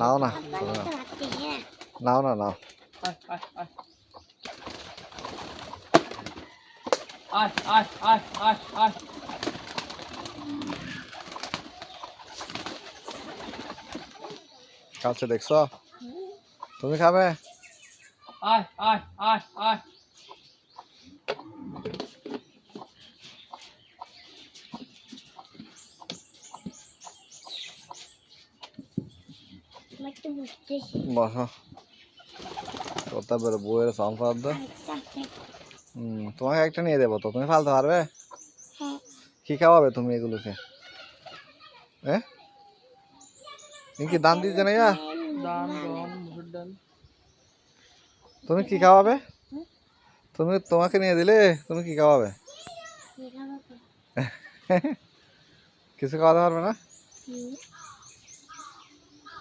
নাও না, নাও না, নাও। খাচ্ছে দেখছো? তুমি খাবে? বসো, কোথা বেরো বউয়ের সংসার দো। তোমাকে একটা নিয়ে দেবো তো, তুমি ফালতে পারবে? কি খাওয়াবে তুমি এগুলোকে? হ্যাঁ, কি দান দিতে না? তুমি কি খাওয়াবে? তোমাকে নিয়ে দিলে তুমি কি খাওয়াবে? কিছু খাওয়াতে পারবে না?